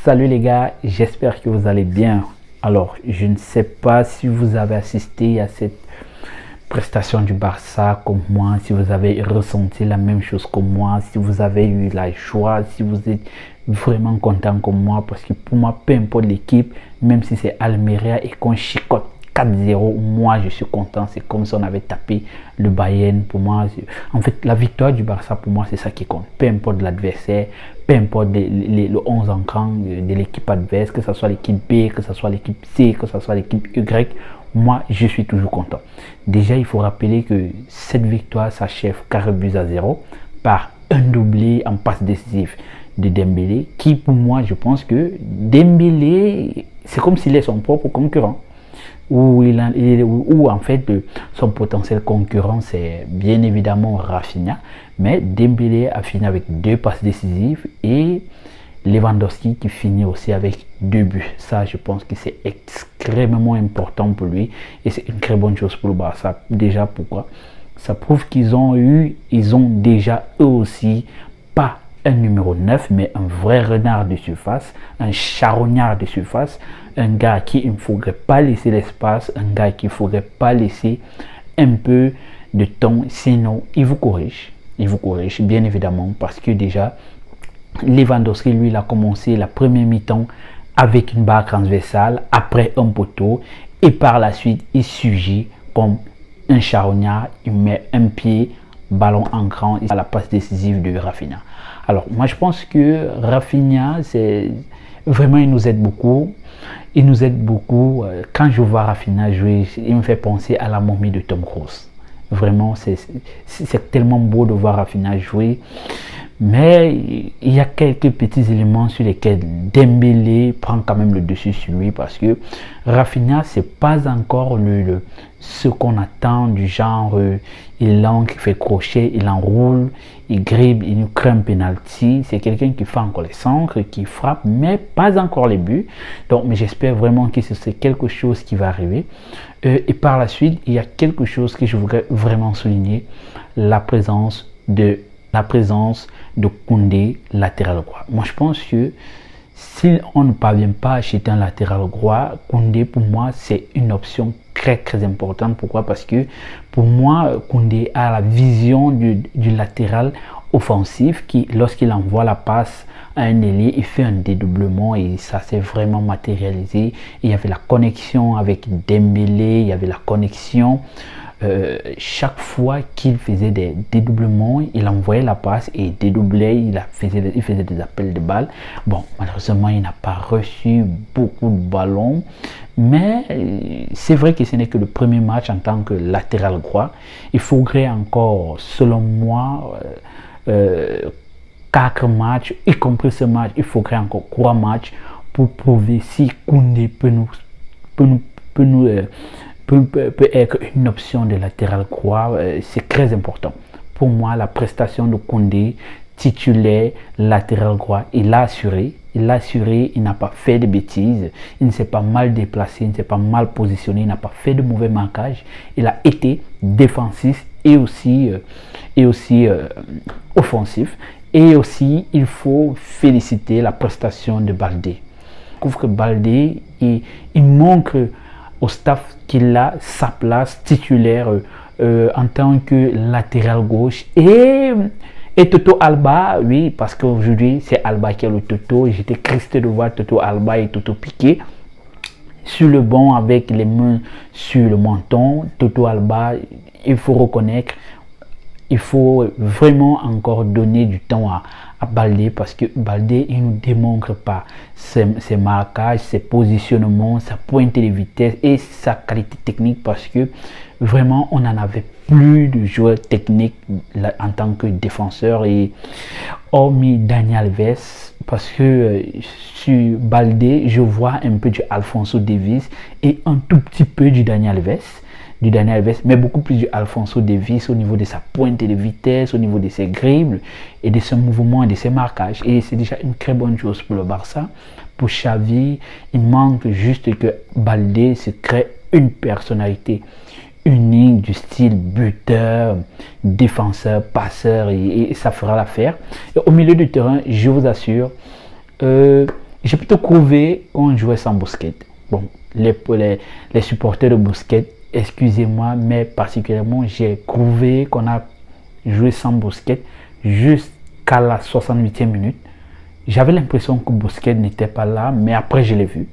Salut les gars, j'espère que vous allez bien. Alors, je ne sais pas si vous avez assisté à cette prestation du Barça comme moi, si vous avez ressenti la même chose que moi, si vous avez eu la joie, si vous êtes vraiment content comme moi, parce que pour moi, peu importe l'équipe, même si c'est Almeria et qu'on chicote 4-0, moi je suis content. C'est comme si on avait tapé le Bayern. Pour moi, en fait, la victoire du Barça, pour moi, c'est ça qui compte. Peu importe l'adversaire, peu importe le 11 en camp de l'équipe adverse, que ce soit l'équipe B, que ce soit l'équipe C, que ce soit l'équipe Y, moi je suis toujours content. Déjà, il faut rappeler que cette victoire s'achève 4 buts à 0 par un doublé en passe décisive de Dembélé, qui pour moi, je pense que Dembélé, c'est comme s'il est son propre concurrent. Où en fait son potentiel concurrent c'est bien évidemment Rafinha, mais Dembélé a fini avec 2 passes décisives et Lewandowski qui finit aussi avec 2 buts. Ça, je pense que c'est extrêmement important pour lui et c'est une très bonne chose pour le Barça. Déjà, pourquoi? Ça prouve qu'ils ont déjà eux aussi pas un numéro 9, mais un vrai renard de surface, un charognard de surface, un gars qui il ne faudrait pas laisser l'espace, un gars qu'il ne faudrait pas laisser un peu de temps, sinon il vous corrige bien évidemment, parce que déjà Lewandowski, lui, il a commencé la première mi-temps avec une barre transversale, après un poteau, et par la suite il surgit comme un charognard, il met un pied, ballon en grand, à la passe décisive de Rafinha. Alors moi je pense que Rafinha, c'est vraiment, il nous aide beaucoup. Il nous aide beaucoup. Quand je vois Rafinha jouer, il me fait penser à la momie de Tom Cruise. Vraiment, c'est tellement beau de voir Rafinha jouer. Mais il y a quelques petits éléments sur lesquels Dembélé prend quand même le dessus sur lui, parce que Rafinha, c'est pas encore ce qu'on attend du genre il lance, il fait crochet, il enroule, il dribble, il nous crée un penalty. C'est quelqu'un qui fait encore les centres, qui frappe, mais pas encore les buts. Donc, mais j'espère vraiment que c'est quelque chose qui va arriver. Et par la suite, il y a quelque chose que je voudrais vraiment souligner, la présence de Koundé, latéral droit. Moi, je pense que si on ne parvient pas à acheter un latéral droit, Koundé, pour moi, c'est une option très importante. Pourquoi? Parce que pour moi, Koundé a la vision du latéral offensif qui, lorsqu'il envoie la passe à un ailier, il fait un dédoublement et ça s'est vraiment matérialisé. Il y avait la connexion avec Dembélé, il y avait la connexion. Chaque fois qu'il faisait des dédoublements, il envoyait la passe et dédoublait, il faisait des appels de balles. Bon, malheureusement, il n'a pas reçu beaucoup de ballons, mais c'est vrai que ce n'est que le premier match en tant que latéral droit. Il faudrait encore, selon moi, 4 matchs, y compris ce match, il faudrait encore 3 matchs pour prouver si Koundé peut être une option de latéral droit. C'est très important. Pour moi, la prestation de Koundé, titulaire, latéral droit, il l'a assuré. Il n'a pas fait de bêtises, il ne s'est pas mal déplacé, il ne s'est pas mal positionné, il n'a pas fait de mauvais marquage. Il a été défensif et aussi offensif. Et aussi, il faut féliciter la prestation de Baldé. Je trouve que Baldé, il montre au staff qu'il a sa place titulaire en tant que latéral gauche. Et Toto Alba, oui, parce qu'aujourd'hui c'est Alba qui a le Toto. J'étais triste de voir Toto Alba et Toto Piqué sur le banc avec les mains sur le menton. Toto Alba, il faut reconnaître, il faut vraiment encore donner du temps à Baldé, parce que Baldé, il ne nous démontre pas ses marquages, ses positionnements, sa pointe de vitesse et sa qualité technique, parce que vraiment on n'en avait plus de joueurs techniques en tant que défenseur, et hormis Dani Alves, parce que sur Baldé je vois un peu du Alphonso Davies et un tout petit peu du Dani Alves, mais beaucoup plus du Alphonso Davies au niveau de sa pointe de vitesse, au niveau de ses dribbles et de ses mouvements et de ses marquages. Et c'est déjà une très bonne chose pour le Barça. Pour Xavi, il manque juste que Baldé se crée une personnalité unique du style buteur, défenseur, passeur, et ça fera l'affaire. Et au milieu du terrain, je vous assure, J'ai plutôt trouvé qu'on jouait sans Busquets. Bon, les supporters de Busquets, excusez-moi, mais particulièrement, j'ai trouvé qu'on a joué sans Busquets jusqu'à la 68e minute. J'avais l'impression que Busquets n'était pas là, mais après je l'ai vu.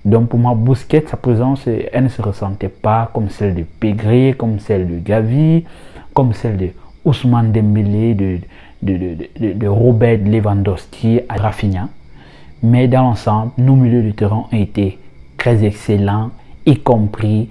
Donc pour moi, Busquets, sa présence, elle ne se ressentait pas comme celle de Pedri, comme celle de Gavi, comme celle de Ousmane Dembélé, de Robert Lewandowski à Rafinha. Mais dans l'ensemble, nos milieux de terrain ont été très excellents, y compris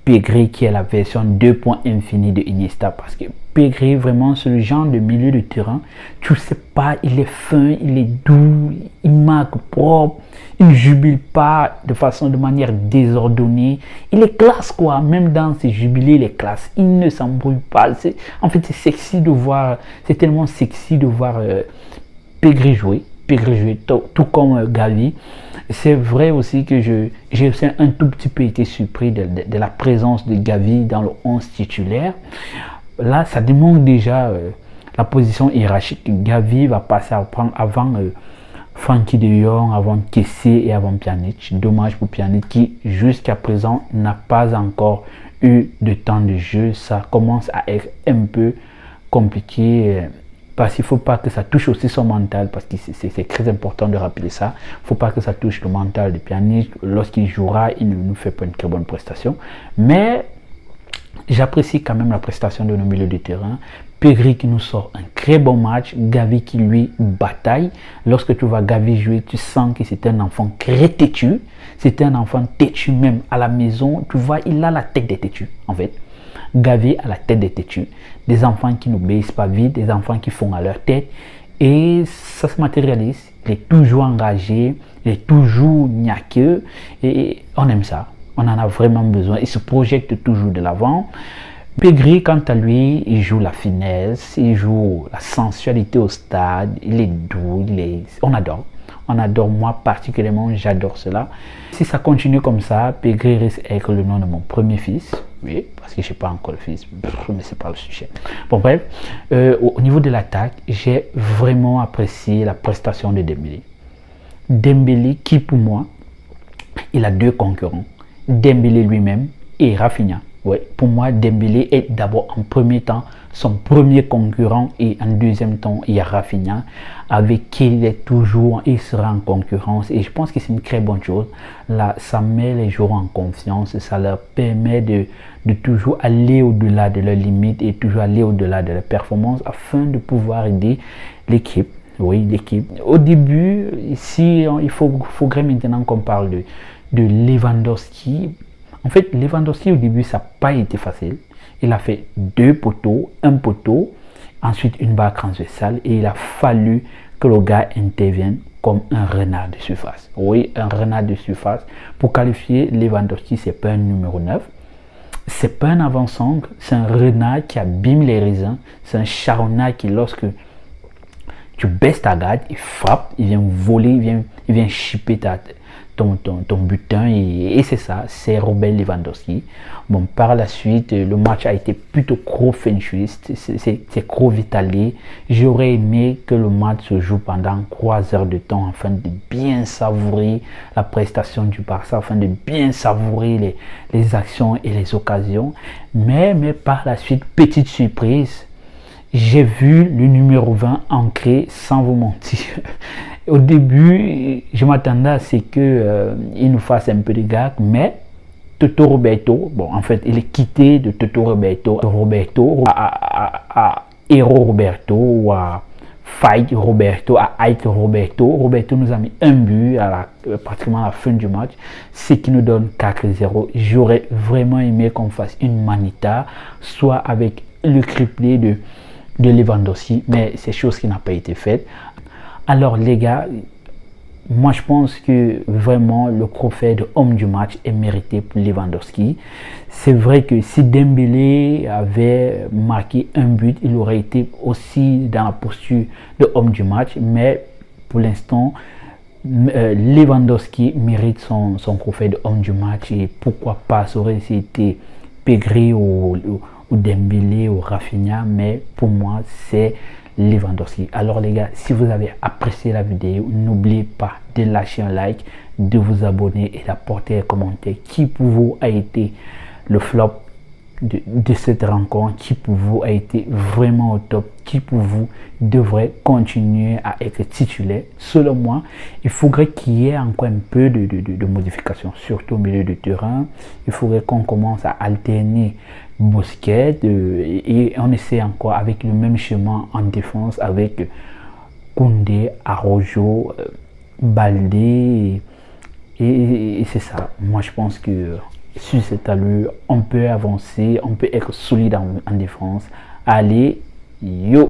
Pedri qui est la version 2.infini de Iniesta. Parce que Pedri, vraiment, c'est le genre de milieu de terrain, tu sais pas, il est fin, il est doux, il marque propre, il ne jubile pas de manière désordonnée. Il est classe, quoi. Même dans ses jubilés, il est classe. Il ne s'embrouille pas. En fait, c'est sexy de voir, c'est tellement sexy de voir Pedri jouer. Tout comme Gavi. C'est vrai aussi que j'ai aussi un tout petit peu été surpris de la présence de Gavi dans le 11 titulaire. Là, ça démontre déjà la position hiérarchique que Gavi va passer à prendre avant Frenkie de Jong, avant Kessié et avant Pjanic. Dommage pour Pjanic qui, jusqu'à présent, n'a pas encore eu de temps de jeu. Ça commence à être un peu compliqué. Parce qu'il ne faut pas que ça touche aussi son mental, parce que c'est très important de rappeler ça. Il ne faut pas que ça touche le mental de Pjanic. Lorsqu'il jouera, il ne nous fait pas une très bonne prestation. Mais j'apprécie quand même la prestation de nos milieux de terrain. Pedri qui nous sort un très bon match. Gavi qui lui bataille. Lorsque tu vois Gavi jouer, tu sens que c'est un enfant très têtu. C'est un enfant têtu même à la maison. Tu vois, il a la tête des têtus en fait. Gavi à la tête des têtus, des enfants qui n'obéissent pas vite, des enfants qui font à leur tête, et ça se matérialise. Il est toujours engagé, il est toujours niaqueux, et on aime ça, on en a vraiment besoin. Il se projette toujours de l'avant. Pedri, quant à lui, il joue la finesse, il joue la sensualité au stade, il est doux, on adore. On adore, moi particulièrement, j'adore cela. Si ça continue comme ça, Pedri risque d'être le nom de mon premier fils. Oui, parce que je n'ai pas encore le fils, mais c'est pas le sujet. Bon, bref, au niveau de l'attaque, j'ai vraiment apprécié la prestation de Dembélé. Dembélé qui, pour moi, il a deux concurrents. Dembélé lui-même et Rafinha. Ouais, pour moi, Dembélé est d'abord en premier temps son premier concurrent et en deuxième temps, il y a Rafinha avec qui il sera en concurrence et je pense que c'est une très bonne chose. Là, ça met les joueurs en confiance et ça leur permet de toujours aller au-delà de leurs limites et toujours aller au-delà de leurs performances afin de pouvoir aider l'équipe. Oui, l'équipe. Au début, ici, il faudrait maintenant qu'on parle de Lewandowski. En fait, Lewandowski, au début, ça n'a pas été facile. Il a fait un poteau, ensuite une barre transversale et il a fallu que le gars intervienne comme un renard de surface. Oui, un renard de surface. Pour qualifier Lewandowski, ce n'est pas un numéro 9. Ce n'est pas un avant-centre, c'est un renard qui abîme les raisins. C'est un charronnard qui, lorsque tu baisses ta garde, il frappe, il vient voler, il vient chipper ton butin et c'est ça, c'est Robert Lewandowski. Bon, par la suite, le match a été plutôt chronophage, c'est chronovitalé. J'aurais aimé que le match se joue pendant 3 heures de temps afin de bien savourer la prestation du Barça, afin de bien savourer les actions et les occasions. Mais par la suite, petite surprise, j'ai vu le numéro 20 ancré, sans vous mentir. Au début, je m'attendais à ce qu'il nous fasse un peu de gag, mais Toto Roberto, bon, en fait, il est quitté de Toto Roberto à Hero Roberto ou à Fight Roberto, à Ike Roberto. Roberto nous a mis un but pratiquement à la fin du match, ce qui nous donne 4-0. J'aurais vraiment aimé qu'on fasse une manita, soit avec le triplé de Lewandowski, mais c'est chose qui n'a pas été faite. Alors les gars, moi je pense que vraiment le trophée de homme du match est mérité pour Lewandowski. C'est vrai que si Dembélé avait marqué un but, il aurait été aussi dans la posture de homme du match, mais pour l'instant, Lewandowski mérite son trophée de homme du match et pourquoi pas, ça aurait été Pedri ou Dembélé ou Rafinha, mais pour moi c'est Lewandowski. Alors les gars, si vous avez apprécié la vidéo, n'oubliez pas de lâcher un like, de vous abonner et d'apporter un commentaire. Qui pour vous a été le flop de cette rencontre, qui pour vous a été vraiment au top, qui pour vous devrait continuer à être titulaire. Selon moi, il faudrait qu'il y ait encore un peu de modifications, surtout au milieu de terrain. Il faudrait qu'on commence à alterner Busquets et on essaie encore avec le même schéma en défense avec Koundé, Araujo, Baldé et c'est ça. Moi je pense que sur cette allure, on peut avancer, on peut être solide en défense. Allez, yo!